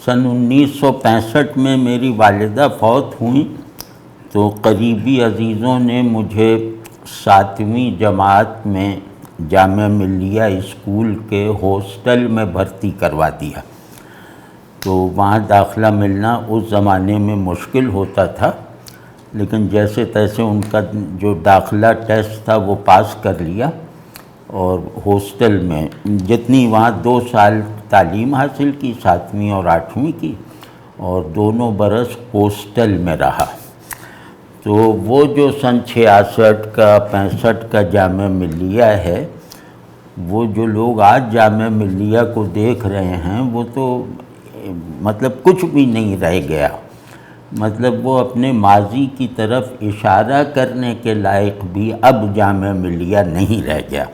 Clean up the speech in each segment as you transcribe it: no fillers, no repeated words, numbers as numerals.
سن 1965 میں میری والدہ فوت ہوئیں تو قریبی عزیزوں نے مجھے 7ویں جماعت میں جامعہ ملیہ اسکول کے ہاسٹل میں بھرتی کروا دیا۔ تو وہاں داخلہ ملنا اس زمانے میں مشکل ہوتا تھا، لیکن جیسے تیسے ان کا جو داخلہ ٹیسٹ تھا وہ پاس کر لیا، اور ہاسٹل میں جتنی وہاں 2 سال تعلیم حاصل کی، 7ویں اور 8ویں کی، اور دونوں برس ہاسٹل میں رہا۔ تو وہ جو سن 66 کا 65 کا جامعہ ملیہ ہے، وہ جو لوگ آج جامعہ ملیہ کو دیکھ رہے ہیں وہ تو مطلب کچھ بھی نہیں رہ گیا، مطلب وہ اپنے ماضی کی طرف اشارہ کرنے کے لائق بھی اب جامعہ ملیہ نہیں رہ گیا۔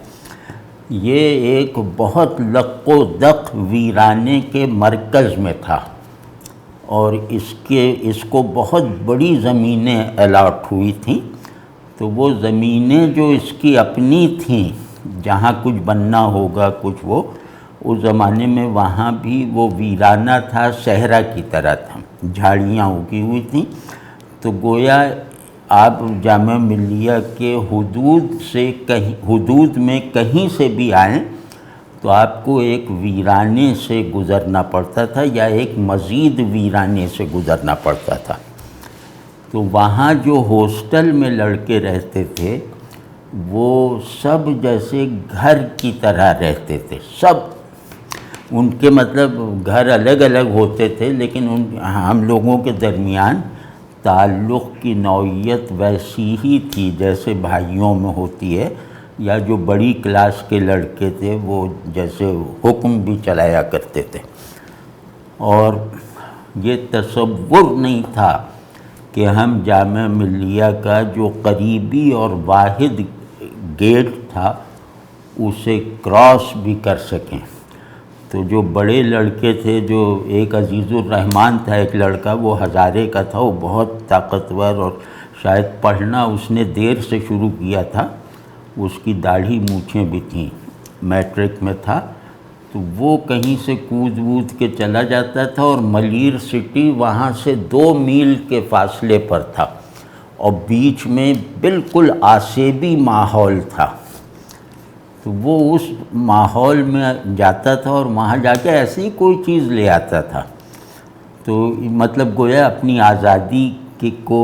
یہ ایک بہت لق و دق ویرانے کے مرکز میں تھا، اور اس کو بہت بڑی زمینیں الاٹ ہوئی تھیں۔ تو وہ زمینیں جو اس کی اپنی تھیں، جہاں کچھ بننا ہوگا کچھ، وہ اس زمانے میں وہاں بھی وہ ویرانہ تھا، صحرا کی طرح تھا، جھاڑیاں اگی ہوئی تھیں۔ تو گویا آپ جامعہ ملیہ کے حدود میں کہیں سے بھی آئیں تو آپ کو ایک ویرانے سے گزرنا پڑتا تھا، یا ایک مزید ویرانے سے گزرنا پڑتا تھا۔ تو وہاں جو ہاسٹل میں لڑکے رہتے تھے وہ سب جیسے گھر کی طرح رہتے تھے، سب ان کے مطلب گھر الگ الگ ہوتے تھے، لیکن ہم لوگوں کے درمیان تعلق کی نوعیت ویسی ہی تھی جیسے بھائیوں میں ہوتی ہے، یا جو بڑی کلاس کے لڑکے تھے وہ جیسے حکم بھی چلایا کرتے تھے۔ اور یہ تصور نہیں تھا کہ ہم جامعہ ملیہ کا جو قریبی اور واحد گیٹ تھا اسے کراس بھی کر سکیں۔ تو جو بڑے لڑکے تھے، جو ایک عزیز الرحمن تھا ایک لڑکا، وہ ہزارے کا تھا، وہ بہت طاقتور، اور شاید پڑھنا اس نے دیر سے شروع کیا تھا، اس کی داڑھی مونچھیں بھی تھیں، میٹرک میں تھا۔ تو وہ کہیں سے کود وود کے چلا جاتا تھا، اور ملیر سٹی وہاں سے 2 میل کے فاصلے پر تھا، اور بیچ میں بالکل آسیبی ماحول تھا۔ تو وہ اس ماحول میں جاتا تھا اور وہاں جا کے ایسی کوئی چیز لے آتا تھا۔ تو مطلب گویا اپنی آزادی کو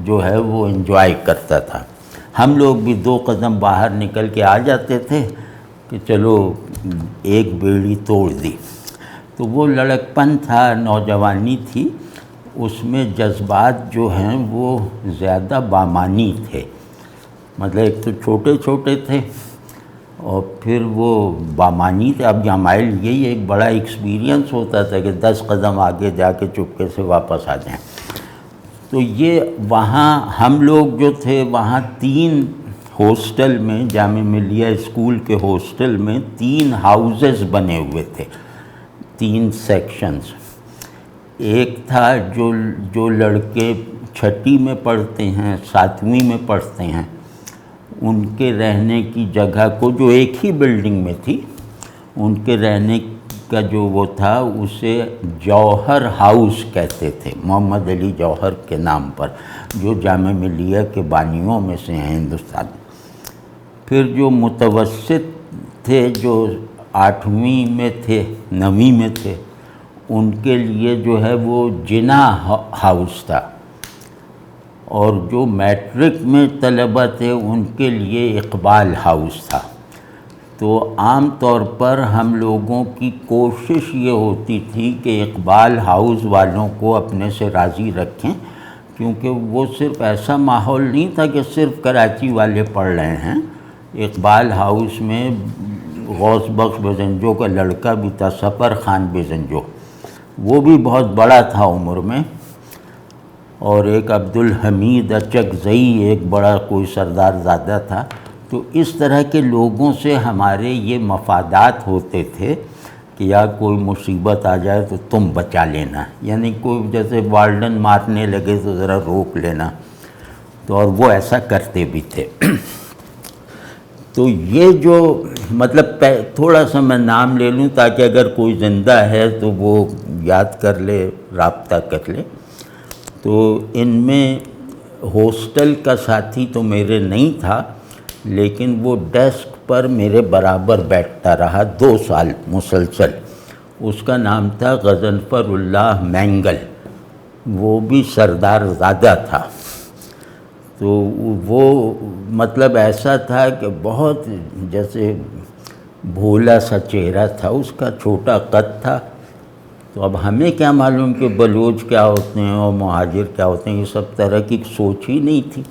جو ہے وہ انجوائے کرتا تھا۔ ہم لوگ بھی 2 قدم باہر نکل کے آ جاتے تھے کہ چلو ایک بیڑی توڑ دی۔ تو وہ لڑکپن تھا، نوجوانی تھی، اس میں جذبات جو ہیں وہ زیادہ بامانی تھے۔ مطلب ایک تو چھوٹے چھوٹے تھے، اور پھر وہ بامانی تھے۔ اب ہمارے یہی ایک بڑا ایکسپیرینس ہوتا تھا کہ 10 قدم آگے جا کے چپکے سے واپس آ جائیں۔ تو یہ وہاں ہم لوگ جو تھے وہاں 3 ہاسٹل میں، جامعہ ملیہ اسکول کے ہاسٹل میں 3 ہاؤسز بنے ہوئے تھے، 3 سیکشنز۔ ایک تھا جو لڑکے 6ٹھی میں پڑھتے ہیں، 7ویں میں پڑھتے ہیں، ان کے رہنے کی جگہ کو، جو ایک ہی بلڈنگ میں تھی، ان کے رہنے کا جو وہ تھا اسے جوہر ہاؤس کہتے تھے، محمد علی جوہر کے نام پر، جو جامعہ ملیہ کے بانیوں میں سے ہیں ہندوستان۔ پھر جو متوسط تھے، جو 8ویں میں تھے، 9ویں میں تھے، ان کے لیے جو ہے وہ جناح ہاؤس تھا، اور جو میٹرک میں طلبہ تھے ان کے لیے اقبال ہاؤس تھا۔ تو عام طور پر ہم لوگوں کی کوشش یہ ہوتی تھی کہ اقبال ہاؤس والوں کو اپنے سے راضی رکھیں، کیونکہ وہ صرف ایسا ماحول نہیں تھا کہ صرف کراچی والے پڑھ رہے ہیں۔ اقبال ہاؤس میں غوث بخش بزنجو کا لڑکا بھی تھا، سفر خان بزنجو، وہ بھی بہت بڑا تھا عمر میں، اور ایک عبدالحمید اچکزئی ایک بڑا کوئی سردار زادہ تھا۔ تو اس طرح کے لوگوں سے ہمارے یہ مفادات ہوتے تھے کہ یا کوئی مصیبت آ جائے تو تم بچا لینا، یعنی کوئی جیسے وارڈن مارنے لگے تو ذرا روک لینا، تو اور وہ ایسا کرتے بھی تھے۔ تو یہ جو مطلب تھوڑا سا میں نام لے لوں تاکہ اگر کوئی زندہ ہے تو وہ یاد کر لے، رابطہ کر لے۔ تو ان میں ہاسٹل کا ساتھی تو میرے نہیں تھا، لیکن وہ ڈیسک پر میرے برابر بیٹھتا رہا 2 سال مسلسل۔ اس کا نام تھا غضنفر اللہ مینگل، وہ بھی سردار زادہ تھا۔ تو وہ مطلب ایسا تھا کہ بہت جیسے بھولا سا چہرہ تھا اس کا، چھوٹا قد تھا۔ تو اب ہمیں کیا معلوم کہ بلوچ کیا ہوتے ہیں اور مہاجر کیا ہوتے ہیں، یہ سب طرح کی سوچ ہی نہیں تھی۔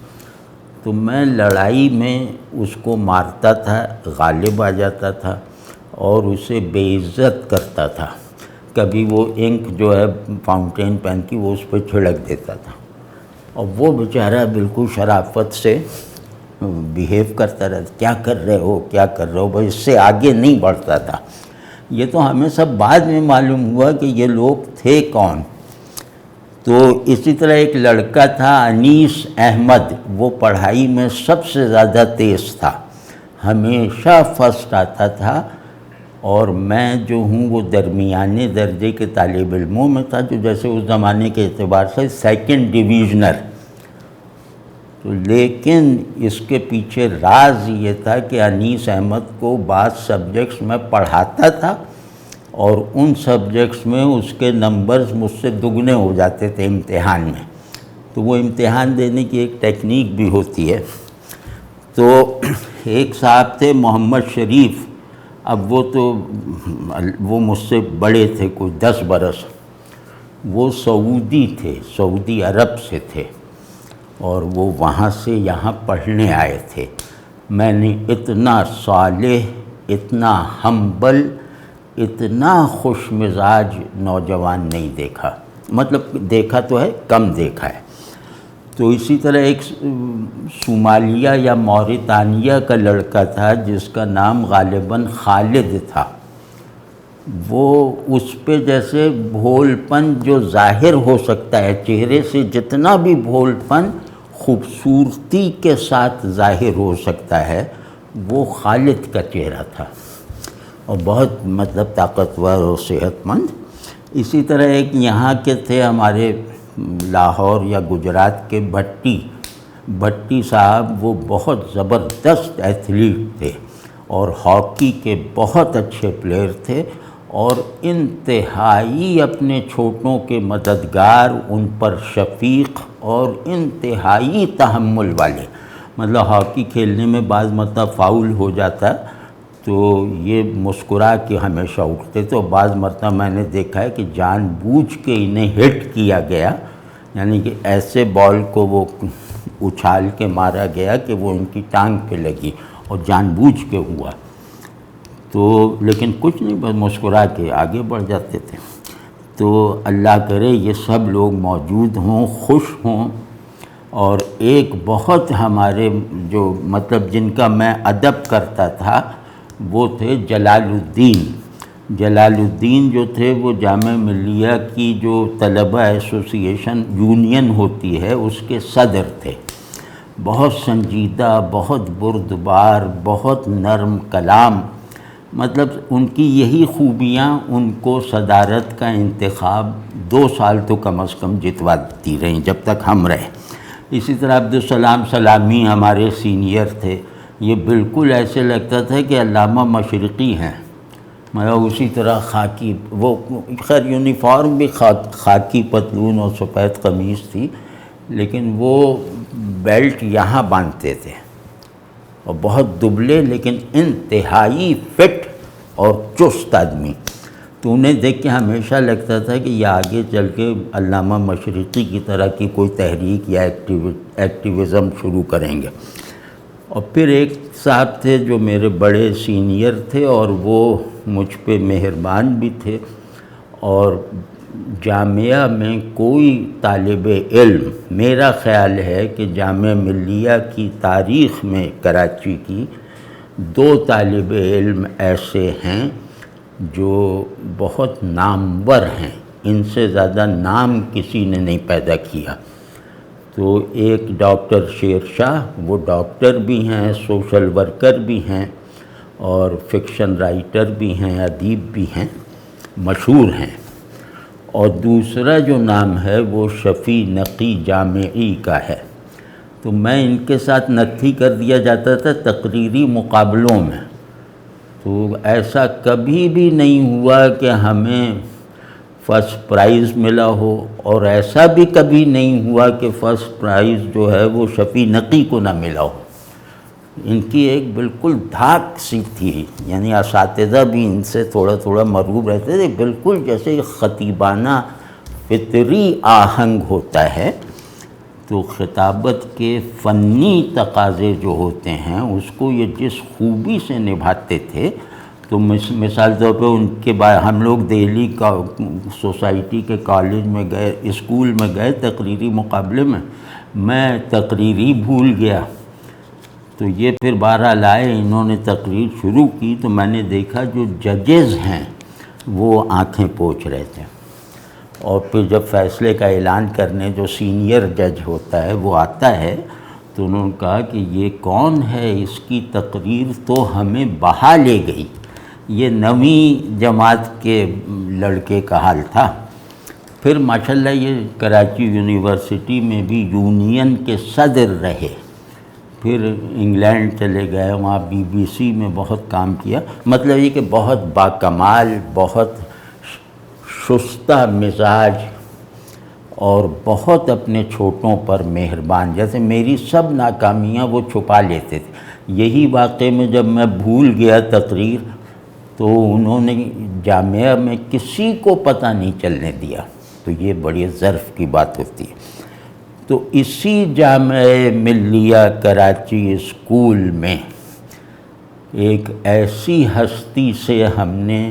تو میں لڑائی میں اس کو مارتا تھا، غالب آ جاتا تھا اور اسے بے عزت کرتا تھا۔ کبھی وہ انک جو ہے فاؤنٹین پین کی وہ اس پہ چھڑک دیتا تھا، اور وہ بیچارہ بالکل شرافت سے بیہیو کرتا رہتا، کیا کر رہے ہو کیا کر رہے ہو، بس اس سے آگے نہیں بڑھتا تھا۔ یہ تو ہمیں سب بعد میں معلوم ہوا کہ یہ لوگ تھے کون۔ تو اسی طرح ایک لڑکا تھا انیس احمد، وہ پڑھائی میں سب سے زیادہ تیز تھا، ہمیشہ فرسٹ آتا تھا، اور میں جو ہوں وہ درمیانے درجے کے طالب علموں میں تھا، جو جیسے اس زمانے کے اعتبار سے سیکنڈ ڈویژنر۔ تو لیکن اس کے پیچھے راز یہ تھا کہ انیس احمد کو بعض سبجیکٹس میں پڑھاتا تھا، اور ان سبجیکٹس میں اس کے نمبرز مجھ سے دگنے ہو جاتے تھے امتحان میں۔ تو وہ امتحان دینے کی ایک ٹیکنیک بھی ہوتی ہے۔ تو ایک صاحب تھے محمد شریف، اب وہ مجھ سے بڑے تھے کچھ 10 برس، وہ سعودی تھے، سعودی عرب سے تھے، اور وہ وہاں سے یہاں پڑھنے آئے تھے۔ میں نے اتنا صالح، اتنا ہمبل، اتنا خوش مزاج نوجوان نہیں دیکھا، مطلب دیکھا تو ہے، کم دیکھا ہے۔ تو اسی طرح ایک صومالیہ یا موریتانیہ کا لڑکا تھا جس کا نام غالباً خالد تھا۔ وہ اس پہ جیسے بھول پن جو ظاہر ہو سکتا ہے چہرے سے، جتنا بھی بھول پن خوبصورتی کے ساتھ ظاہر ہو سکتا ہے، وہ خالد کا چہرہ تھا، اور بہت مطلب طاقتور اور صحت مند۔ اسی طرح ایک یہاں کے تھے ہمارے لاہور یا گجرات کے بھٹی صاحب، وہ بہت زبردست ایتھلیٹ تھے اور ہاکی کے بہت اچھے پلیئر تھے، اور انتہائی اپنے چھوٹوں کے مددگار، ان پر شفیق اور انتہائی تحمل والے۔ مطلب ہاکی کھیلنے میں بعض مرتبہ فاؤل ہو جاتا تو یہ مسکرا کے ہمیشہ اٹھتے تھے، اور بعض مرتبہ میں نے دیکھا ہے کہ جان بوجھ کے انہیں ہٹ کیا گیا، یعنی کہ ایسے بال کو وہ اچھال کے مارا گیا کہ وہ ان کی ٹانگ پہ لگی، اور جان بوجھ کے ہوا۔ تو لیکن کچھ نہیں، بس مسکرا کے آگے بڑھ جاتے تھے۔ تو اللہ کرے یہ سب لوگ موجود ہوں، خوش ہوں۔ اور ایک بہت ہمارے جو مطلب جن کا میں ادب کرتا تھا وہ تھے جلال الدین جو تھے، وہ جامعہ ملیہ کی جو طلبہ ایسوسی ایشن یونین ہوتی ہے اس کے صدر تھے۔ بہت سنجیدہ، بہت بردبار، بہت نرم کلام، مطلب ان کی یہی خوبیاں ان کو صدارت کا انتخاب 2 سال تو کم از کم جتواتی رہیں جب تک ہم رہے۔ اسی طرح عبدالسلام سلامی ہمارے سینئر تھے، یہ بالکل ایسے لگتا تھا کہ علامہ مشرقی ہیں، مطلب اسی طرح خاکی، وہ خیر یونیفارم بھی خاکی پتلون اور سفید قمیص تھی، لیکن وہ بیلٹ یہاں باندھتے تھے، اور بہت دبلے لیکن انتہائی فٹ اور چست آدمی۔ تو انہیں دیکھ کے ہمیشہ لگتا تھا کہ یہ آگے چل کے علامہ مشرقی کی طرح کی کوئی تحریک یا ایکٹیویزم شروع کریں گے۔ اور پھر ایک صاحب تھے جو میرے بڑے سینئر تھے، اور وہ مجھ پہ مہربان بھی تھے، اور جامعہ میں کوئی طالب علم، میرا خیال ہے کہ جامعہ ملیہ کی تاریخ میں کراچی کی 2 طالب علم ایسے ہیں جو بہت نامور ہیں، ان سے زیادہ نام کسی نے نہیں پیدا کیا۔ تو ایک ڈاکٹر شیر شاہ، وہ ڈاکٹر بھی ہیں، سوشل ورکر بھی ہیں، اور فکشن رائٹر بھی ہیں، ادیب بھی ہیں، مشہور ہیں۔ اور دوسرا جو نام ہے وہ شفیع نقی جامعی کا ہے۔ تو میں ان کے ساتھ نتھی کر دیا جاتا تھا تقریری مقابلوں میں، تو ایسا کبھی بھی نہیں ہوا کہ ہمیں فرسٹ پرائز ملا ہو، اور ایسا بھی کبھی نہیں ہوا کہ فرسٹ پرائز جو ہے وہ شفیع نقی کو نہ ملا ہو۔ ان کی ایک بالکل دھاک سی تھی، یعنی اساتذہ بھی ان سے تھوڑا تھوڑا مرعوب رہتے تھے، بالکل جیسے خطیبانہ فطری آہنگ ہوتا ہے۔ تو خطابت کے فنی تقاضے جو ہوتے ہیں اس کو یہ جس خوبی سے نبھاتے تھے، تو مثال طور پہ ان کے بعد ہم لوگ دہلی کا سوسائٹی کے کالج میں گئے، اسکول میں گئے تقریری مقابلے میں تقریری بھول گیا، تو یہ پھر بہرحال آئے، انہوں نے تقریر شروع کی، تو میں نے دیکھا جو ججز ہیں وہ آنکھیں پوچھ رہے تھے، اور پھر جب فیصلے کا اعلان کرنے جو سینئر جج ہوتا ہے وہ آتا ہے، تو انہوں نے کہا کہ یہ کون ہے، اس کی تقریر تو ہمیں بہا لے گئی۔ یہ 9ویں جماعت کے لڑکے کا حال تھا۔ پھر ماشاءاللہ یہ کراچی یونیورسٹی میں بھی یونین کے صدر رہے، پھر انگلینڈ چلے گئے، وہاں BBC میں بہت کام کیا۔ مطلب یہ کہ بہت باکمال، بہت شستہ مزاج، اور بہت اپنے چھوٹوں پر مہربان، جیسے میری سب ناکامیاں وہ چھپا لیتے تھے۔ یہی واقعے میں جب میں بھول گیا تقریر، تو انہوں نے جامعہ میں کسی کو پتہ نہیں چلنے دیا، تو یہ بڑی ظرف کی بات ہوتی ہے۔ تو اسی جامعہ ملیہ کراچی اسکول میں ایک ایسی ہستی سے ہم نے،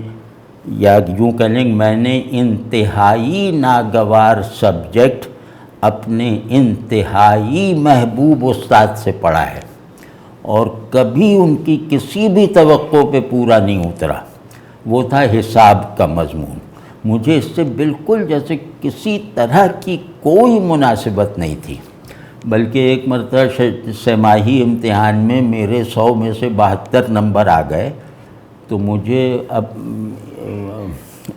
یا یوں کہہ لیں میں نے انتہائی ناگوار سبجیکٹ اپنے انتہائی محبوب استاد سے پڑھا ہے، اور کبھی ان کی کسی بھی توقع پہ پورا نہیں اترا۔ وہ تھا حساب کا مضمون۔ مجھے اس سے بالکل جیسے کسی طرح کی کوئی مناسبت نہیں تھی، بلکہ ایک مرتبہ سہ-ماہی امتحان میں میرے 100 میں سے 72 نمبر آ گئے، تو مجھے اب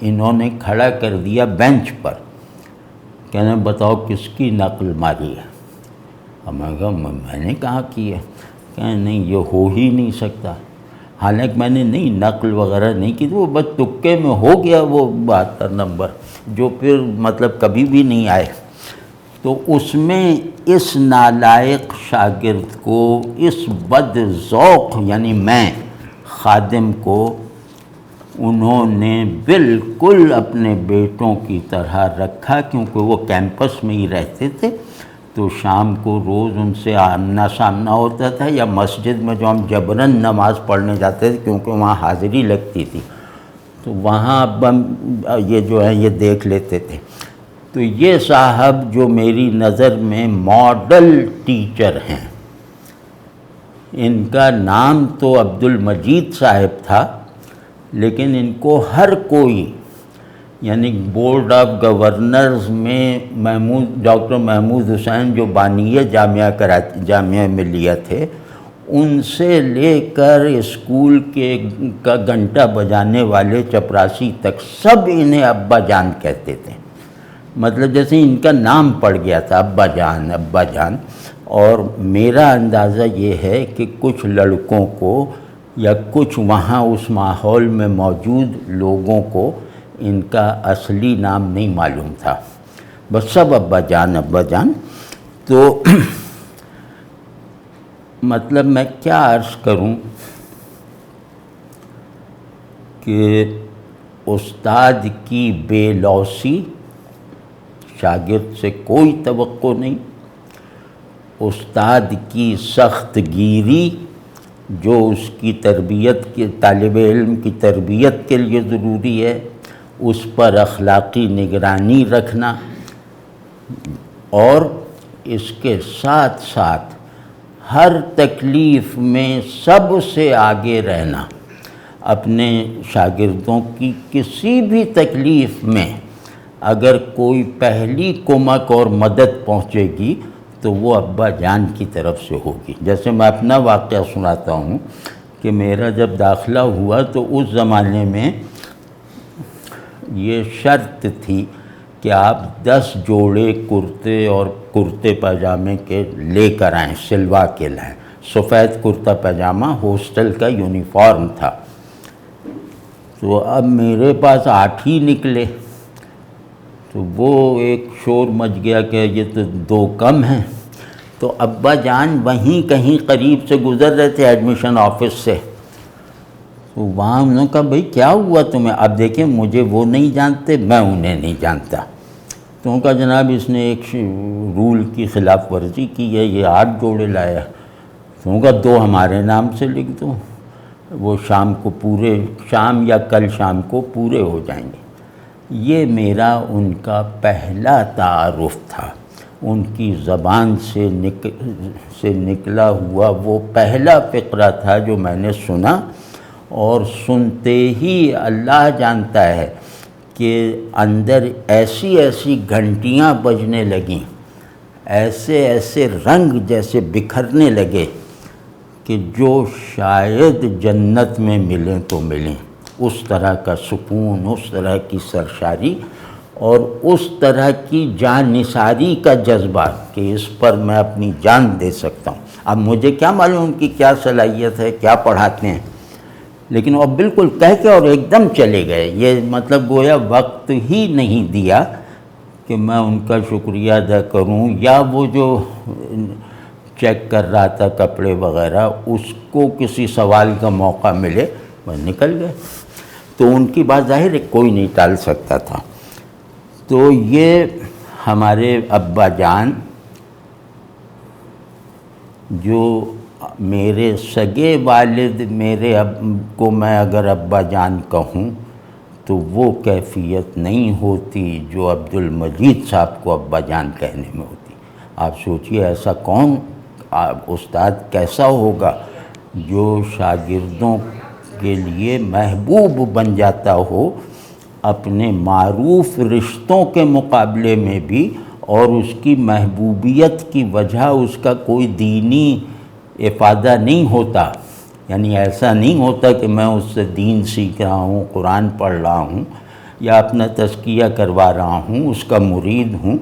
انہوں نے کھڑا کر دیا بینچ پر، کہنے بتاؤ کس کی نقل ماری ہے؟ اب میں کہا میں نے کہاں کی ہے؟ کہنے نہیں یہ ہو ہی نہیں سکتا، حالانکہ میں نے نہیں نقل وغیرہ نہیں کی، وہ بس تکے میں ہو گیا وہ 72 نمبر، جو پھر مطلب کبھی بھی نہیں آئے۔ تو اس میں اس نالائق شاگرد کو، اس بد ذوق یعنی میں خادم کو، انہوں نے بالکل اپنے بیٹوں کی طرح رکھا، کیونکہ وہ کیمپس میں ہی رہتے تھے، تو شام کو روز ان سے آمنا سامنا ہوتا تھا، یا مسجد میں جو ہم جبراً نماز پڑھنے جاتے تھے کیونکہ وہاں حاضری لگتی تھی، تو وہاں یہ جو ہے یہ دیکھ لیتے تھے۔ تو یہ صاحب جو میری نظر میں ماڈل ٹیچر ہیں، ان کا نام تو عبد المجید صاحب تھا، لیکن ان کو ہر کوئی، یعنی بورڈ آف گورنرز میں ڈاکٹر محمود حسین جو بانی جامعہ ملیہ تھے، ان سے لے کر اسکول کا گھنٹہ بجانے والے چپراسی تک سب انہیں ابا جان کہتے تھے، مطلب جیسے ان کا نام پڑ گیا تھا ابا جان ابا جان۔ اور میرا اندازہ یہ ہے کہ کچھ لڑکوں کو یا کچھ وہاں اس ماحول میں موجود لوگوں کو ان کا اصلی نام نہیں معلوم تھا، بس سب ابا جان ابا جان۔ تو مطلب میں کیا عرض کروں کہ استاد کی بے لوثی، شاگرد سے کوئی توقع نہیں، استاد کی سخت گیری جو اس کی تربیت کے، طالب علم کی تربیت کے لیے ضروری ہے، اس پر اخلاقی نگرانی رکھنا، اور اس کے ساتھ ساتھ ہر تکلیف میں سب سے آگے رہنا، اپنے شاگردوں کی کسی بھی تکلیف میں اگر کوئی پہلی کمک اور مدد پہنچے گی تو وہ ابا جان کی طرف سے ہوگی۔ جیسے میں اپنا واقعہ سناتا ہوں کہ میرا جب داخلہ ہوا تو اس زمانے میں یہ شرط تھی کہ آپ 10 جوڑے کرتے اور کرتے پاجامے کے لے کر آئیں، سلوا کے لائیں۔ سفید کرتا پاجامہ ہاسٹل کا یونیفارم تھا۔ تو اب میرے پاس 8 ہی نکلے، تو وہ ایک شور مچ گیا کہ یہ تو 2 کم ہیں۔ تو ابا جان وہیں کہیں قریب سے گزر رہے تھے ایڈمیشن آفس سے، تو وہاں انہوں نے کہا بھئی کیا ہوا تمہیں؟ اب دیکھیں مجھے وہ نہیں جانتے، میں انہیں نہیں جانتا۔ تو انہوں نے کہا جناب اس نے ایک رول کی خلاف ورزی کی ہے، یہ 8 جوڑے لایا۔ تو انہوں نے کہا 2 ہمارے نام سے لکھ دو، وہ شام کو پورے، شام یا کل شام کو پورے ہو جائیں گے۔ یہ میرا ان کا پہلا تعارف تھا، ان کی زبان سے نکلا ہوا وہ پہلا فقرہ تھا جو میں نے سنا، اور سنتے ہی اللہ جانتا ہے کہ اندر ایسی ایسی گھنٹیاں بجنے لگیں، ایسے ایسے رنگ جیسے بکھرنے لگے کہ جو شاید جنت میں ملیں تو ملیں، اس طرح کا سکون، اس طرح کی سرشاری اور اس طرح کی جان نثاری کا جذبہ کہ اس پر میں اپنی جان دے سکتا ہوں۔ اب مجھے کیا معلوم ان کی کیا صلاحیت ہے، کیا پڑھاتے ہیں، لیکن وہ بالکل کہہ کے اور ایک دم چلے گئے۔ یہ مطلب گویا وقت ہی نہیں دیا کہ میں ان کا شکریہ ادا کروں، یا وہ جو چیک کر رہا تھا کپڑے وغیرہ اس کو کسی سوال کا موقع ملے، بس نکل گئے۔ تو ان کی بات ظاہر ہے کوئی نہیں ٹال سکتا تھا۔ تو یہ ہمارے ابا جان، جو میرے سگے والد، میرے کو میں اگر ابا جان کہوں تو وہ کیفیت نہیں ہوتی جو عبد المجید صاحب کو ابا جان کہنے میں ہوتی۔ آپ سوچئے ایسا کون استاد کیسا ہوگا جو شاگردوں کے لیے محبوب بن جاتا ہو اپنے معروف رشتوں کے مقابلے میں بھی، اور اس کی محبوبیت کی وجہ اس کا کوئی دینی افادہ نہیں ہوتا، یعنی ایسا نہیں ہوتا کہ میں اس سے دین سیکھ رہا ہوں، قرآن پڑھ رہا ہوں یا اپنا تزکیہ کروا رہا ہوں، اس کا مرید ہوں،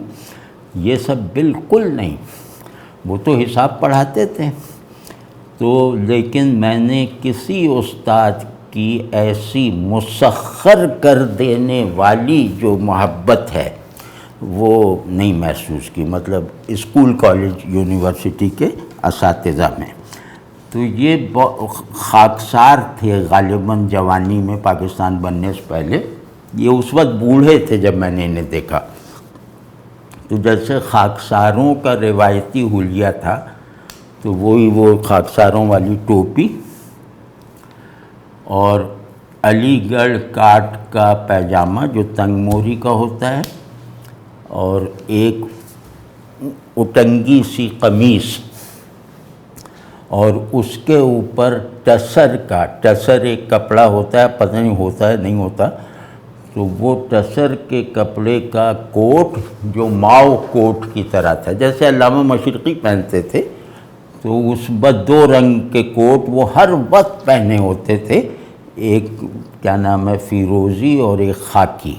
یہ سب بالکل نہیں۔ وہ تو حساب پڑھاتے تھے، تو لیکن میں نے کسی استاد کی ایسی مسخر کر دینے والی جو محبت ہے وہ نہیں محسوس کی، مطلب اسکول کالج یونیورسٹی کے اساتذہ میں۔ تو یہ خاکسار تھے غالباً جوانی میں، پاکستان بننے سے پہلے۔ یہ اس وقت بوڑھے تھے جب میں نے انہیں دیکھا، تو جیسے خاکساروں کا روایتی حلیہ تھا، تو وہی وہ خاکساروں والی ٹوپی اور علی گڑھ کاٹ کا پیجامہ جو تنگ موری کا ہوتا ہے، اور ایک اٹنگی سی قمیص، اور اس کے اوپر ٹسر ایک کپڑا ہوتا ہے، پتہ نہیں ہوتا ہے نہیں ہوتا، تو وہ ٹسر کے کپڑے کا کوٹ جو ماؤ کوٹ کی طرح تھا، جیسے علامہ مشرقی پہنتے تھے، تو اس 2 رنگ کے کوٹ وہ ہر وقت پہنے ہوتے تھے، ایک کیا نام ہے فیروزی اور ایک خاکی،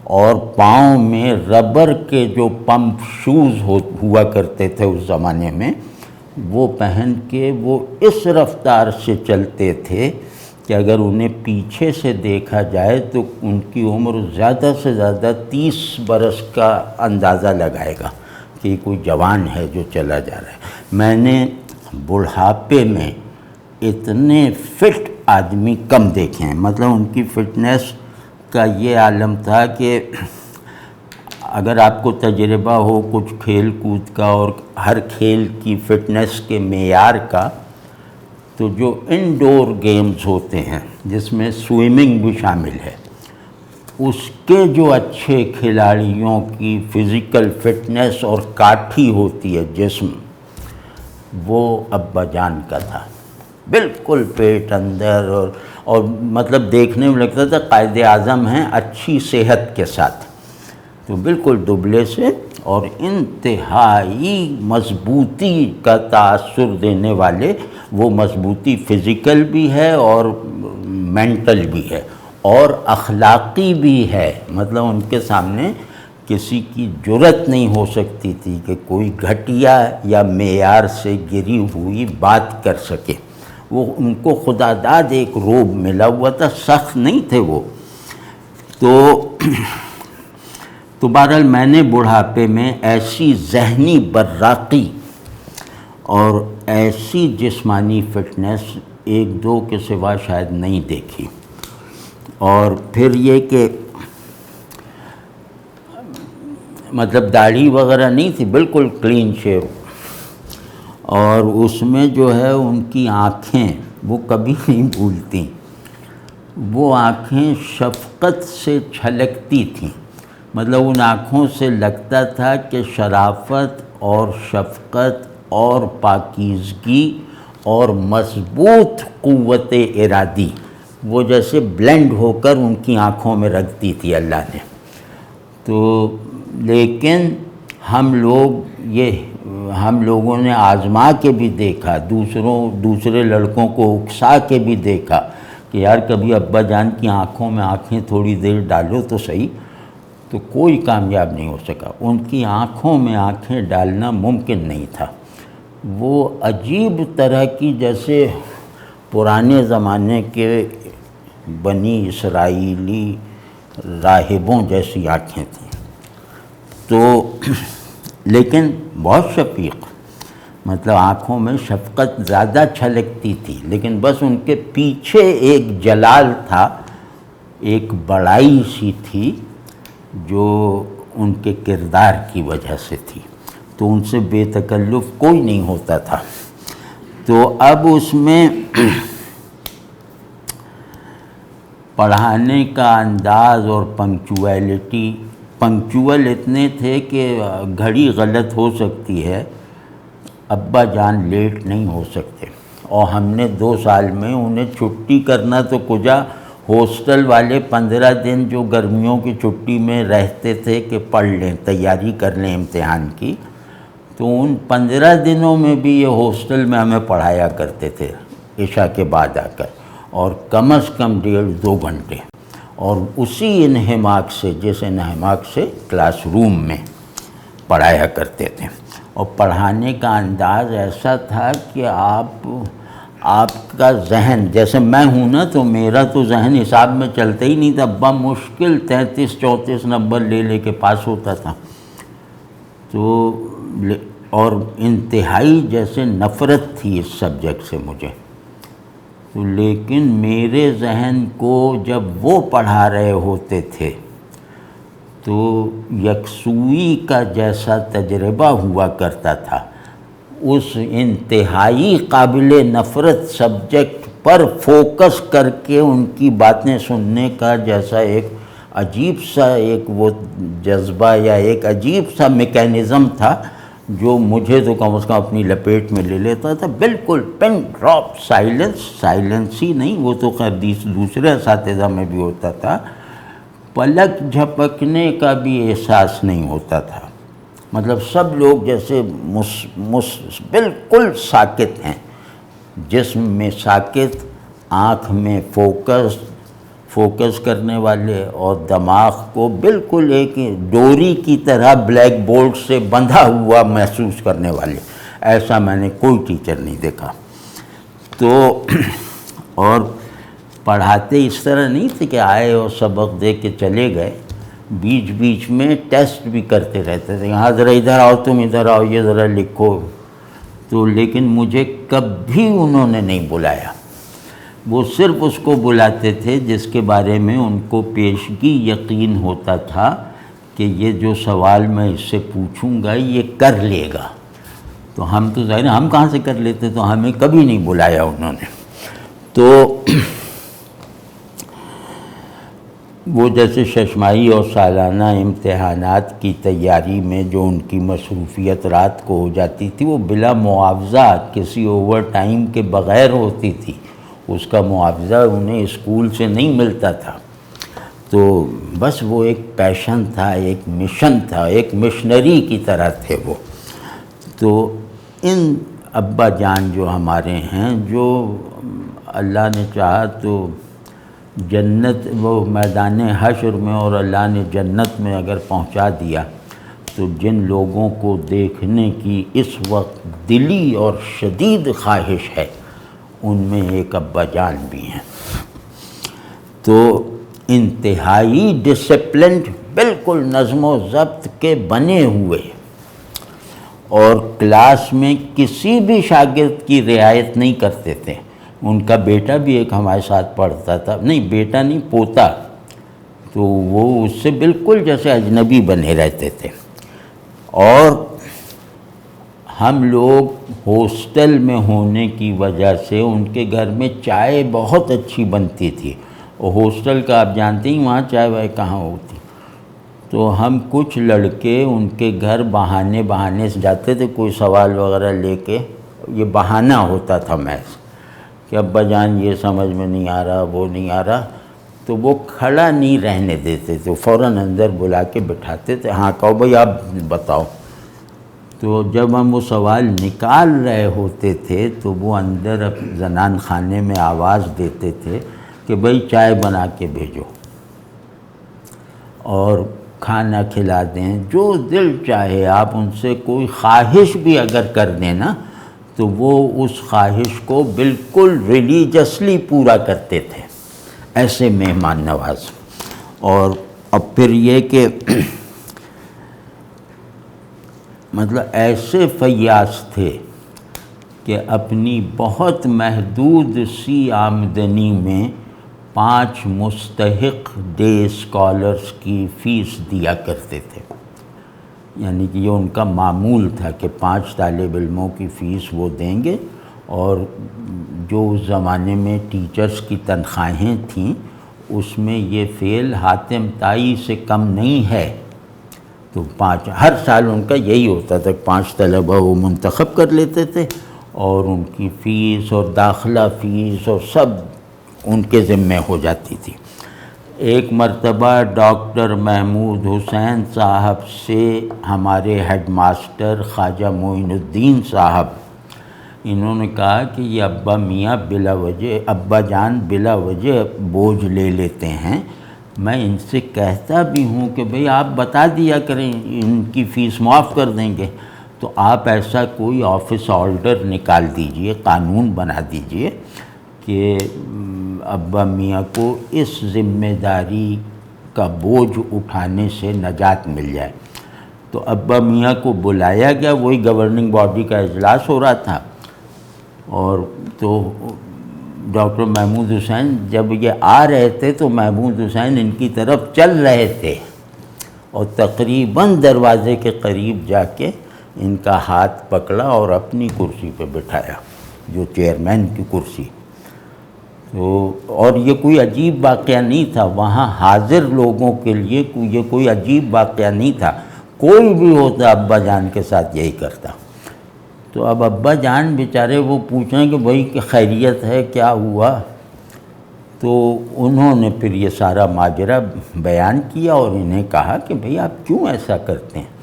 اور پاؤں میں ربر کے جو پمپ شوز ہوا کرتے تھے اس زمانے میں، وہ پہن کے وہ اس رفتار سے چلتے تھے کہ اگر انہیں پیچھے سے دیکھا جائے تو ان کی عمر زیادہ سے زیادہ 30 برس کا اندازہ لگائے گا کہ کوئی جوان ہے جو چلا جا رہا ہے۔ میں نے بڑھاپے میں اتنے فٹ آدمی کم دیکھے ہیں، مطلب ان کی فٹنس کا یہ عالم تھا کہ اگر آپ کو تجربہ ہو کچھ کھیل کود کا اور ہر کھیل کی فٹنس کے معیار کا، تو جو انڈور گیمز ہوتے ہیں جس میں سوئمنگ بھی شامل ہے، اس کے جو اچھے کھلاڑیوں کی فزیکل فٹنس اور کاٹھی ہوتی ہے جسم، وہ ابا جان کا تھا، بالکل پیٹ اندر، اور مطلب دیکھنے میں لگتا تھا قائد اعظم ہیں اچھی صحت کے ساتھ، تو بالکل دبلے سے اور انتہائی مضبوطی کا تاثر دینے والے، وہ مضبوطی فزیکل بھی ہے اور مینٹل بھی ہے اور اخلاقی بھی ہے، مطلب ان کے سامنے کسی کی جرت نہیں ہو سکتی تھی کہ کوئی گھٹیا یا معیار سے گری ہوئی بات کر سکے. وہ ان کو خدا داد ایک روب ملا ہوا تھا، سخت نہیں تھے وہ. تو بہرحال میں نے بڑھاپے میں ایسی ذہنی براقی اور ایسی جسمانی فٹنس ایک دو کے سوا شاید نہیں دیکھی. اور پھر یہ کہ مطلب داڑھی وغیرہ نہیں تھی، بالکل کلین شیو. اور اس میں جو ہے ان کی آنکھیں وہ کبھی نہیں بھولتی، وہ آنکھیں شفقت سے چھلکتی تھیں. مطلب ان آنکھوں سے لگتا تھا کہ شرافت اور شفقت اور پاکیزگی اور مضبوط قوت ارادی وہ جیسے بلینڈ ہو کر ان کی آنکھوں میں رکھ دی تھی اللہ نے. تو لیکن ہم لوگوں نے آزما کے بھی دیکھا، دوسرے لڑکوں کو اکسا کے بھی دیکھا کہ یار کبھی ابا جان کی آنکھوں میں آنکھیں تھوڑی دیر ڈالو تو صحیح، تو کوئی کامیاب نہیں ہو سکا. ان کی آنکھوں میں آنکھیں ڈالنا ممکن نہیں تھا. وہ عجیب طرح کی جیسے پرانے زمانے کے بنی اسرائیلی راہبوں جیسی آنکھیں تھیں. تو لیکن بہت شفیق، مطلب آنکھوں میں شفقت زیادہ چھلکتی تھی، لیکن بس ان کے پیچھے ایک جلال تھا، ایک بڑائی سی تھی جو ان کے کردار کی وجہ سے تھی. تو ان سے بے تکلف کوئی نہیں ہوتا تھا. تو اب اس میں پڑھانے کا انداز اور پنکچوئل اتنے تھے کہ گھڑی غلط ہو سکتی ہے، ابا جان لیٹ نہیں ہو سکتے. اور ہم نے 2 سال میں انہیں چھٹی کرنا تو کجا، ہاسٹل والے 15 دن جو گرمیوں کی چھٹی میں رہتے تھے کہ پڑھ لیں، تیاری کر لیں امتحان کی، تو ان 15 دنوں میں بھی یہ ہاسٹل میں ہمیں پڑھایا کرتے تھے عشاء کے بعد آ کر، اور کم از کم 1.5-2 گھنٹے. اور اسی انہماک سے، جس انہماک سے کلاس روم میں پڑھایا کرتے تھے. اور پڑھانے کا انداز ایسا تھا کہ آپ کا ذہن، جیسے میں ہوں نا تو میرا تو ذہن حساب میں چلتا ہی نہیں تھا. ابا مشکل 33-34 نمبر لے کے پاس ہوتا تھا. تو اور انتہائی جیسے نفرت تھی اس سبجیکٹ سے مجھے. تو لیکن میرے ذہن کو جب وہ پڑھا رہے ہوتے تھے تو یکسوئی کا جیسا تجربہ ہوا کرتا تھا. اس انتہائی قابل نفرت سبجیکٹ پر فوکس کر کے ان کی باتیں سننے کا جیسا ایک عجیب سا ایک وہ جذبہ یا ایک عجیب سا میکینزم تھا جو مجھے تو کم از کم اپنی لپیٹ میں لے لیتا تھا. بالکل پن ڈراپ سائلنس ہی نہیں، وہ تو خیر دوسرے اساتذہ میں بھی ہوتا تھا. پلک جھپکنے کا بھی احساس نہیں ہوتا تھا. مطلب سب لوگ جیسے بالکل ساکت ہیں، جسم میں ساکت، آنکھ میں فوکس کرنے والے، اور دماغ کو بالکل ایک ڈوری کی طرح بلیک بورڈ سے بندھا ہوا محسوس کرنے والے. ایسا میں نے کوئی ٹیچر نہیں دیکھا. تو اور پڑھاتے اس طرح نہیں تھے کہ آئے اور سبق دے کے چلے گئے، بیچ میں ٹیسٹ بھی کرتے رہتے تھے. یہاں ذرا ادھر آؤ، تم ادھر آؤ، یہ ذرا لکھو. تو لیکن مجھے کبھی انہوں نے نہیں بلایا. وہ صرف اس کو بلاتے تھے جس کے بارے میں ان کو پیشگی یقین ہوتا تھا کہ یہ جو سوال میں اس سے پوچھوں گا یہ کر لے گا. تو ہم تو ظاہر ہم کہاں سے کر لیتے، تو ہمیں کبھی نہیں بلایا انہوں نے. تو وہ جیسے ششماہی اور سالانہ امتحانات کی تیاری میں جو ان کی مصروفیت رات کو ہو جاتی تھی، وہ بلا معاوضہ کسی اوور ٹائم کے بغیر ہوتی تھی. اس کا معاوضہ انہیں اسکول سے نہیں ملتا تھا. تو بس وہ ایک پیشن تھا، ایک مشن تھا، ایک مشنری کی طرح تھے وہ. تو ان ابا جان جو ہمارے ہیں، جو اللہ نے چاہا تو جنت وہ میدان حشر میں اور اللہ نے جنت میں اگر پہنچا دیا تو جن لوگوں کو دیکھنے کی اس وقت دلی اور شدید خواہش ہے ان میں ایک ابا جان بھی ہیں۔ تو انتہائی ڈسپلنڈ، بالکل نظم و ضبط کے بنے ہوئے، اور کلاس میں کسی بھی شاگرد کی رعایت نہیں کرتے تھے۔ ان کا بیٹا بھی ایک ہمارے ساتھ پڑھتا تھا، نہیں بیٹا نہیں پوتا، تو وہ اس سے بالکل جیسے اجنبی بنے رہتے تھے۔ اور ہم لوگ ہاسٹل میں ہونے کی وجہ سے ان کے گھر میں چائے بہت اچھی بنتی تھی، اور ہاسٹل کا آپ جانتے ہی وہاں چائے وائے کہاں ہوتی، تو ہم کچھ لڑکے ان کے گھر بہانے سے جاتے تھے، کوئی سوال وغیرہ لے کے، یہ بہانہ ہوتا تھا محض کہ ابا جان یہ سمجھ میں نہیں آ رہا، وہ نہیں آ رہا، تو وہ کھڑا نہیں رہنے دیتے تھے، فوراً اندر بلا کے بٹھاتے تھے، ہاں کہو بھائی آپ بتاؤ۔ تو جب ہم وہ سوال نکال رہے ہوتے تھے تو وہ اندر زنان خانے میں آواز دیتے تھے کہ بھئی چائے بنا کے بھیجو اور کھانا کھلا دیں، جو دل چاہے آپ ان سے کوئی خواہش بھی اگر کر دیں نا تو وہ اس خواہش کو بالکل ریلیجسلی پورا کرتے تھے، ایسے مہمان نواز۔ اور اب پھر یہ کہ مطلب ایسے فیاض تھے کہ اپنی بہت محدود سی آمدنی میں 5 مستحق ڈے اسکالرس کی فیس دیا کرتے تھے، یعنی کہ یہ ان کا معمول تھا کہ 5 طالب علموں کی فیس وہ دیں گے، اور جو اس زمانے میں ٹیچرز کی تنخواہیں تھیں اس میں یہ فعل حاتم طائی سے کم نہیں ہے، تو 5 ہر سال ان کا یہی ہوتا تھا، 5 طلبہ وہ منتخب کر لیتے تھے، اور ان کی فیس اور داخلہ فیس اور سب ان کے ذمے ہو جاتی تھی۔ ایک مرتبہ ڈاکٹر محمود حسین صاحب سے ہمارے ہیڈ ماسٹر خواجہ معین الدین صاحب، انہوں نے کہا کہ یہ ابا میاں بلا وجہ، ابا جان بلا وجہ بوجھ لے لیتے ہیں، میں ان سے کہتا بھی ہوں کہ بھئی آپ بتا دیا کریں ان کی فیس معاف کر دیں گے، تو آپ ایسا کوئی آفس آرڈر نکال دیجئے، قانون بنا دیجئے کہ ابا میاں کو اس ذمہ داری کا بوجھ اٹھانے سے نجات مل جائے۔ تو ابا میاں کو بلایا گیا، وہی گورننگ باڈی کا اجلاس ہو رہا تھا، اور تو ڈاکٹر محمود حسین جب یہ آ رہے تھے تو محمود حسین ان کی طرف چل رہے تھے، اور تقریباً دروازے کے قریب جا کے ان کا ہاتھ پکڑا اور اپنی کرسی پہ بٹھایا، جو چیئرمین کی کرسی۔ تو اور یہ کوئی عجیب واقعہ نہیں تھا، وہاں حاضر لوگوں کے لیے یہ کوئی عجیب واقعہ نہیں تھا، کوئی بھی ہوتا ابا جان کے ساتھ یہی کرتا۔ تو اب ابا جان بیچارے وہ پوچھیں کہ بھئی کہ خیریت ہے، کیا ہوا؟ تو انہوں نے پھر یہ سارا ماجرا بیان کیا اور انہیں کہا کہ بھئی آپ کیوں ایسا کرتے ہیں؟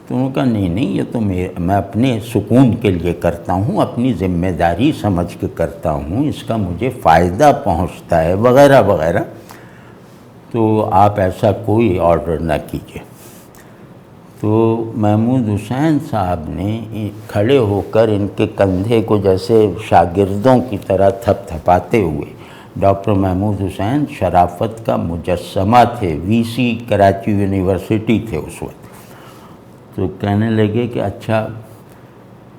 تو انہوں نے کہا نہیں یہ تو میں اپنے سکون کے لیے کرتا ہوں، اپنی ذمہ داری سمجھ کے کرتا ہوں، اس کا مجھے فائدہ پہنچتا ہے وغیرہ وغیرہ، تو آپ ایسا کوئی آرڈر نہ کیجیے۔ تو محمود حسین صاحب نے کھڑے ہو کر ان کے کندھے کو جیسے شاگردوں کی طرح تھپ تھپاتے ہوئے، ڈاکٹر محمود حسین شرافت کا مجسمہ تھے، وی سی کراچی یونیورسٹی تھے اس وقت، تو کہنے لگے کہ اچھا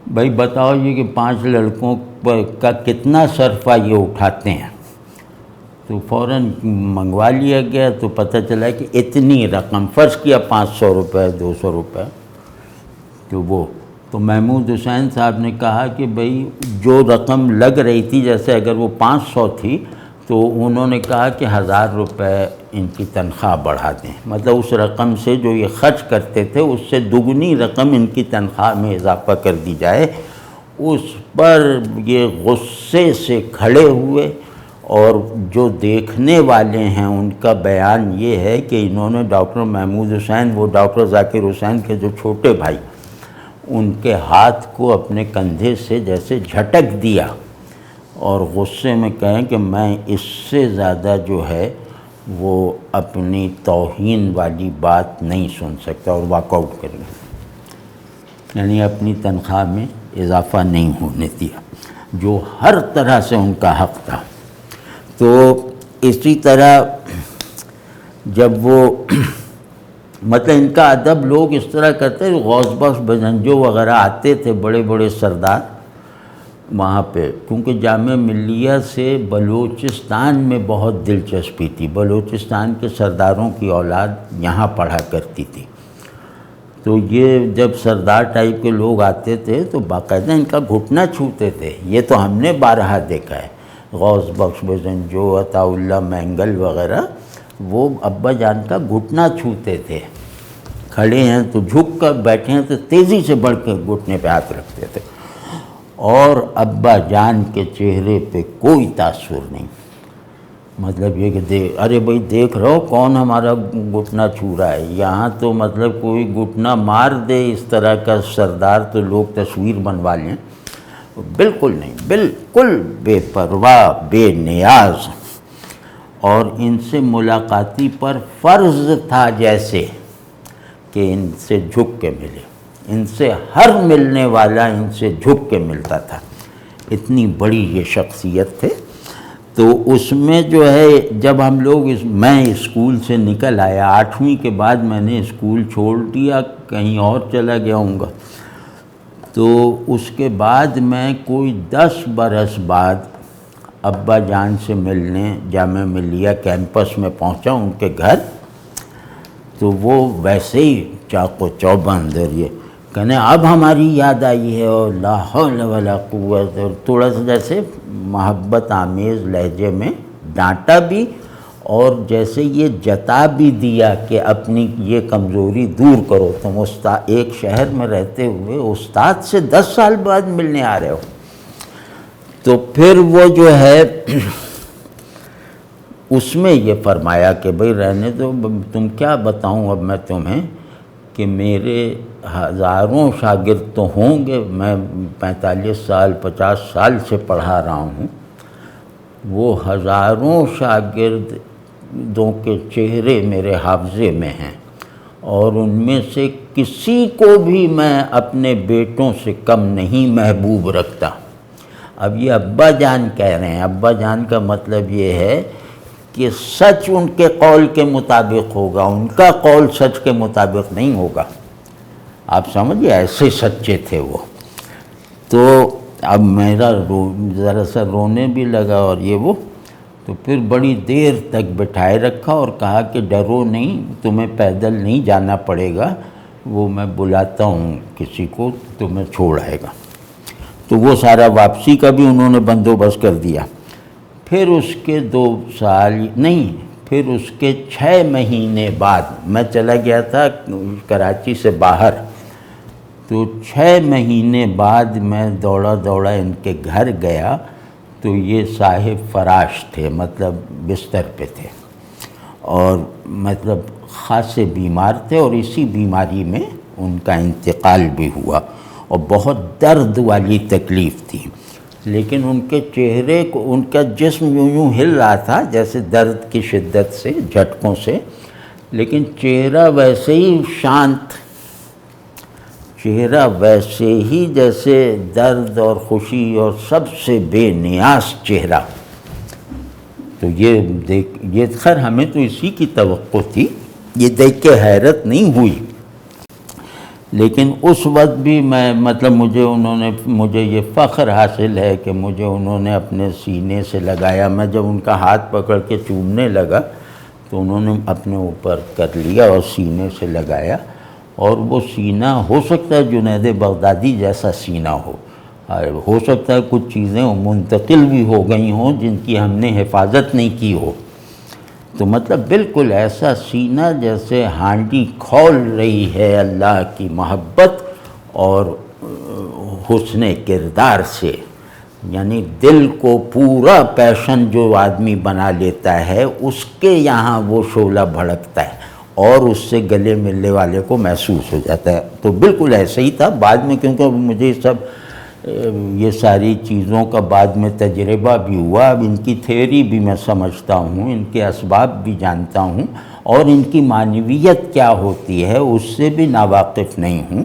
بھائی بتاؤ یہ کہ 5 لڑکوں کا کتنا صرفہ یہ اٹھاتے ہیں؟ تو فوراً منگوا لیا گیا، تو پتہ چلا کہ اتنی رقم، فرض کیا 500 روپے 200 روپے، تو محمود حسین صاحب نے کہا کہ بھئی جو رقم لگ رہی تھی، جیسے اگر وہ 500 تھی تو انہوں نے کہا کہ 1000 روپے ان کی تنخواہ بڑھا دیں، مطلب اس رقم سے جو یہ خرچ کرتے تھے اس سے دگنی رقم ان کی تنخواہ میں اضافہ کر دی جائے۔ اس پر یہ غصے سے کھڑے ہوئے، اور جو دیکھنے والے ہیں ان کا بیان یہ ہے کہ انہوں نے ڈاکٹر محمود حسین، وہ ڈاکٹر ذاکر حسین کے جو چھوٹے بھائی، ان کے ہاتھ کو اپنے کندھے سے جیسے جھٹک دیا، اور غصے میں کہیں کہ میں اس سے زیادہ جو ہے وہ اپنی توہین والی بات نہیں سن سکتا، اور واک آؤٹ کر گئے، یعنی اپنی تنخواہ میں اضافہ نہیں ہونے دیا، جو ہر طرح سے ان کا حق تھا۔ تو اسی طرح جب وہ مطلب ان کا ادب لوگ اس طرح کرتے، غوث بخش بزنجو وغیرہ آتے تھے، بڑے بڑے سردار وہاں پہ، کیونکہ جامعہ ملیہ سے بلوچستان میں بہت دلچسپی تھی، بلوچستان کے سرداروں کی اولاد یہاں پڑھا کرتی تھی، تو یہ جب سردار ٹائپ کے لوگ آتے تھے تو باقاعدہ ان کا گھٹنا چھوتے تھے۔ یہ تو ہم نے بارہا دیکھا ہے، غوث بخش بزنجو، عطا اللہ مینگل وغیرہ، وہ ابا جان کا گھٹنا چھوتے تھے، کھڑے ہیں تو جھک کر، بیٹھے ہیں تو تیزی سے بڑھ کے گھٹنے پہ ہاتھ رکھتے تھے، اور ابا جان کے چہرے پہ کوئی تاثر نہیں، مطلب یہ کہ ارے بھائی دیکھ رہو کون ہمارا گھٹنا چھو رہا ہے، یہاں تو مطلب کوئی گھٹنا مار دے اس طرح کا سردار تو لوگ تصویر بنوا لیں، بالکل نہیں، بالکل بے پرواہ، بے نیاز، اور ان سے ملاقاتی پر فرض تھا جیسے کہ ان سے جھک کے ملے، ان سے ہر ملنے والا ان سے جھک کے ملتا تھا، اتنی بڑی یہ شخصیت تھے۔ تو اس میں جو ہے جب ہم لوگ میں اسکول سے نکل آیا، 8ویں کے بعد میں نے اسکول چھوڑ دیا، کہیں اور چلا گیا ہوں گا، تو اس کے بعد میں کوئی 10 برس بعد ابا جان سے ملنے جامعہ ملیہ کیمپس میں پہنچا ان کے گھر، تو وہ ویسے ہی چاق و چوبند، اور یہ کہنے اب ہماری یاد آئی ہے، اور لا حول ولا قوت، اور تھوڑا سا جیسے محبت آمیز لہجے میں ڈانٹا بھی، اور جیسے یہ جتا بھی دیا کہ اپنی یہ کمزوری دور کرو، تم ایک شہر میں رہتے ہوئے استاد سے 10 سال بعد ملنے آ رہے ہو۔ تو پھر وہ جو ہے اس میں یہ فرمایا کہ بھئی رہنے دو، تم کیا بتاؤں اب میں تمہیں کہ میرے ہزاروں شاگرد تو ہوں گے، میں 45 سال 50 سال سے پڑھا رہا ہوں، وہ ہزاروں شاگردوں کے چہرے میرے حافظے میں ہیں، اور ان میں سے کسی کو بھی میں اپنے بیٹوں سے کم نہیں محبوب رکھتا۔ اب یہ ابا جان کہہ رہے ہیں، ابا جان کا مطلب یہ ہے کہ سچ ان کے قول کے مطابق ہوگا، ان کا قول سچ کے مطابق نہیں ہوگا، آپ سمجھئے، ایسے سچے تھے وہ۔ تو اب میرا ذرا سا رونے بھی لگا، اور یہ وہ، تو پھر بڑی دیر تک بٹھائے رکھا اور کہا کہ ڈرو نہیں، تمہیں پیدل نہیں جانا پڑے گا، وہ میں بلاتا ہوں کسی کو تمہیں چھوڑ آئے گا۔ تو وہ سارا واپسی کا بھی انہوں نے بندوبست کر دیا۔ پھر اس کے 2 سال نہیں، پھر اس کے 6 مہینے بعد میں چلا گیا تھا کراچی سے باہر، تو 6 مہینے بعد میں دوڑا دوڑا ان کے گھر گیا، تو یہ صاحب فراش تھے، مطلب بستر پہ تھے، اور مطلب خاصے بیمار تھے، اور اسی بیماری میں ان کا انتقال بھی ہوا، اور بہت درد والی تکلیف تھی، لیکن ان کے چہرے کو، ان کا جسم یوں ہل رہا تھا جیسے درد کی شدت سے، جھٹکوں سے، لیکن چہرہ ویسے ہی شانت، چہرہ ویسے ہی جیسے درد اور خوشی اور سب سے بے نیاز چہرہ۔ تو یہ خیر ہمیں تو اسی کی توقع تھی، یہ دیکھ کے حیرت نہیں ہوئی، لیکن اس وقت بھی میں مطلب مجھے یہ فخر حاصل ہے کہ مجھے انہوں نے اپنے سینے سے لگایا۔ میں جب ان کا ہاتھ پکڑ کے چومنے لگا تو انہوں نے اپنے اوپر کر لیا اور سینے سے لگایا، اور وہ سینہ ہو سکتا ہے جنید بغدادی جیسا سینہ ہو سکتا ہے کچھ چیزیں منتقل بھی ہو گئی ہوں جن کی ہم نے حفاظت نہیں کی ہو، تو مطلب بالکل ایسا سینہ جیسے ہانڈی کھول رہی ہے اللہ کی محبت اور حسن کردار سے، یعنی دل کو پورا پیشن جو آدمی بنا لیتا ہے اس کے یہاں وہ شعلہ بھڑکتا ہے اور اس سے گلے ملنے والے کو محسوس ہو جاتا ہے۔ تو بالکل ایسے ہی تھا۔ بعد میں کیونکہ مجھے سب یہ ساری چیزوں کا بعد میں تجربہ بھی ہوا، اب ان کی تھیوری بھی میں سمجھتا ہوں، ان کے اسباب بھی جانتا ہوں، اور ان کی معنویت کیا ہوتی ہے اس سے بھی ناواقف نہیں ہوں،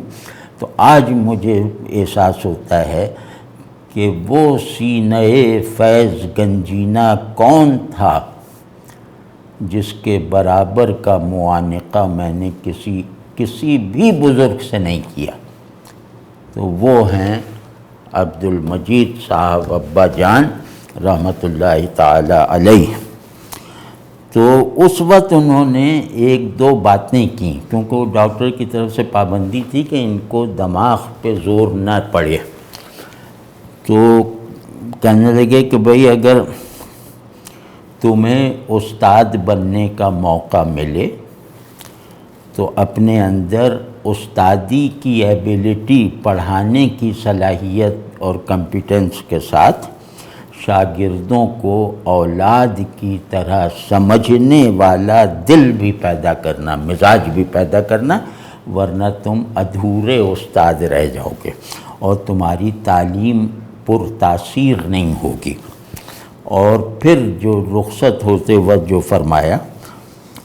تو آج مجھے احساس ہوتا ہے کہ وہ سینہ فیض گنجینہ کون تھا جس کے برابر کا معانقہ میں نے کسی بھی بزرگ سے نہیں کیا، تو وہ ہیں عبد المجید صاحب ابا جان رحمۃ اللہ تعالی علیہ۔ تو اس وقت انہوں نے ایک دو باتیں کیں، کیونکہ وہ ڈاکٹر کی طرف سے پابندی تھی کہ ان کو دماغ پہ زور نہ پڑے، تو کہنے لگے کہ بھئی اگر تمہیں استاد بننے کا موقع ملے تو اپنے اندر استادی کی ایبیلٹی، پڑھانے کی صلاحیت اور کمپیٹنس کے ساتھ شاگردوں کو اولاد کی طرح سمجھنے والا دل بھی پیدا کرنا، مزاج بھی پیدا کرنا، ورنہ تم ادھورے استاد رہ جاؤ گے اور تمہاری تعلیم پر تاثیر نہیں ہوگی۔ اور پھر جو رخصت ہوتے وقت جو فرمایا،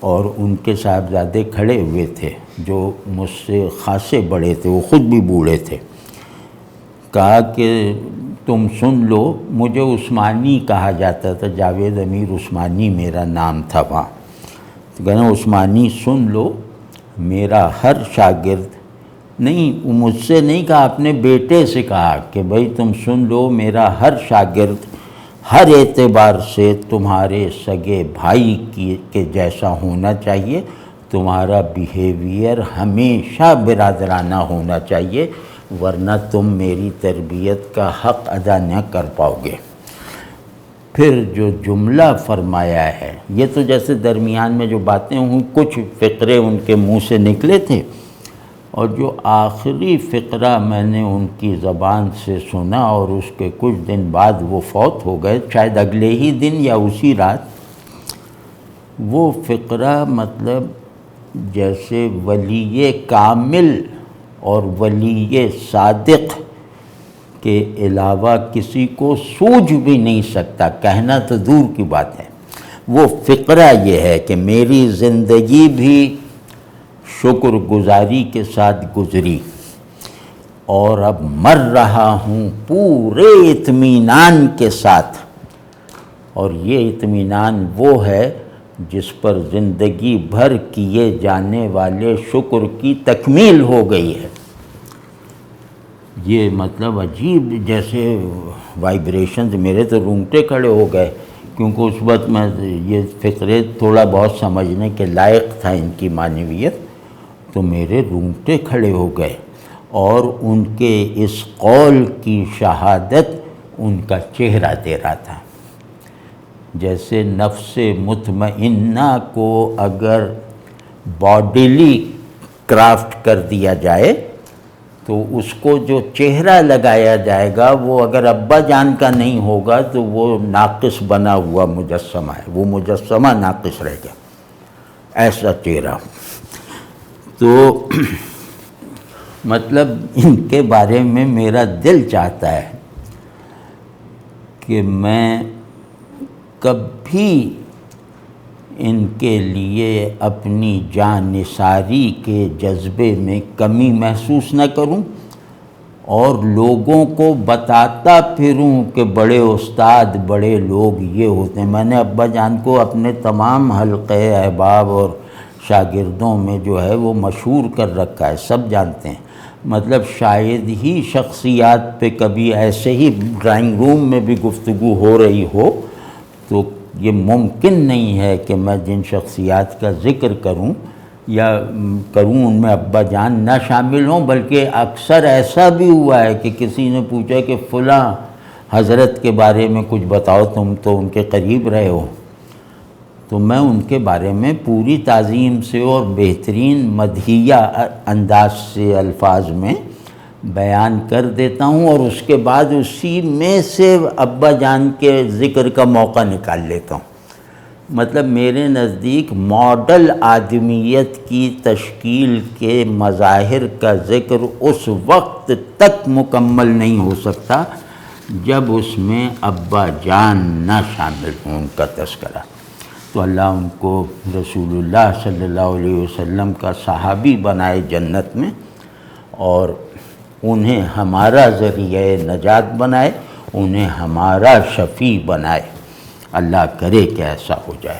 اور ان کے صاحبزادے کھڑے ہوئے تھے جو مجھ سے خاصے بڑے تھے، وہ خود بھی بوڑھے تھے، کہا کہ تم سن لو، مجھے عثمانی کہا جاتا تھا، جاوید امیر عثمانی میرا نام تھا وہاں، تو کہنا عثمانی سن لو، میرا ہر شاگرد، نہیں وہ مجھ سے نہیں کہا، اپنے بیٹے سے کہا کہ بھئی تم سن لو، میرا ہر شاگرد ہر اعتبار سے تمہارے سگے بھائی کے جیسا ہونا چاہیے، تمہارا بیہیویئر ہمیشہ برادرانہ ہونا چاہیے، ورنہ تم میری تربیت کا حق ادا نہ کر پاؤ گے۔ پھر جو جملہ فرمایا ہے، یہ تو جیسے درمیان میں جو باتیں ہوں، کچھ فقرے ان کے منہ سے نکلے تھے، اور جو آخری فقرہ میں نے ان کی زبان سے سنا، اور اس کے کچھ دن بعد وہ فوت ہو گئے، شاید اگلے ہی دن یا اسی رات، وہ فقرہ مطلب جیسے ولی کامل اور ولی صادق کے علاوہ کسی کو سوجھ بھی نہیں سکتا، کہنا تو دور کی بات ہے۔ وہ فقرہ یہ ہے کہ میری زندگی بھی شکر گزاری کے ساتھ گزری، اور اب مر رہا ہوں پورے اطمینان کے ساتھ، اور یہ اطمینان وہ ہے جس پر زندگی بھر کیے جانے والے شکر کی تکمیل ہو گئی ہے۔ یہ مطلب عجیب جیسے وائبریشنز، میرے تو رونگٹے کھڑے ہو گئے، کیونکہ اس وقت میں یہ فقرے تھوڑا بہت سمجھنے کے لائق تھا ان کی معنویت، تو میرے رونگٹے کھڑے ہو گئے، اور ان کے اس قول کی شہادت ان کا چہرہ دے رہا تھا۔ جیسے نفس مطمئنہ کو اگر باڈیلی کرافٹ کر دیا جائے تو اس کو جو چہرہ لگایا جائے گا، وہ اگر ابا جان کا نہیں ہوگا تو وہ ناقص بنا ہوا مجسمہ ہے، وہ مجسمہ ناقص رہ گیا، ایسا چہرہ۔ تو مطلب ان کے بارے میں میرا دل چاہتا ہے کہ میں کبھی ان کے لیے اپنی جان نثاری کے جذبے میں کمی محسوس نہ کروں، اور لوگوں کو بتاتا پھروں کہ بڑے استاد، بڑے لوگ یہ ہوتے ہیں۔ میں نے ابا جان کو اپنے تمام حلقے احباب اور شاگردوں میں جو ہے وہ مشہور کر رکھا ہے، سب جانتے ہیں۔ مطلب شاید ہی شخصیات پہ کبھی ایسے ہی ڈرائنگ روم میں بھی گفتگو ہو رہی ہو، تو یہ ممکن نہیں ہے کہ میں جن شخصیات کا ذکر کروں یا کروں ان میں ابا جان نہ شامل ہوں، بلکہ اکثر ایسا بھی ہوا ہے کہ کسی نے پوچھا کہ فلاں حضرت کے بارے میں کچھ بتاؤ، تم تو ان کے قریب رہے ہو، تو میں ان کے بارے میں پوری تعظیم سے اور بہترین مدحیہ انداز سے الفاظ میں بیان کر دیتا ہوں، اور اس کے بعد اسی میں سے ابا جان کے ذکر کا موقع نکال لیتا ہوں۔ مطلب میرے نزدیک ماڈل آدمیت کی تشکیل کے مظاہر کا ذکر اس وقت تک مکمل نہیں ہو سکتا جب اس میں ابا جان نہ شامل ہوں ان کا تذکرہ۔ تو اللہ ان کو رسول اللہ صلی اللہ علیہ وسلم کا صحابی بنائے جنت میں، اور انہیں ہمارا ذریعہ نجات بنائے، انہیں ہمارا شفیع بنائے۔ اللہ کرے کہ ایسا ہو جائے۔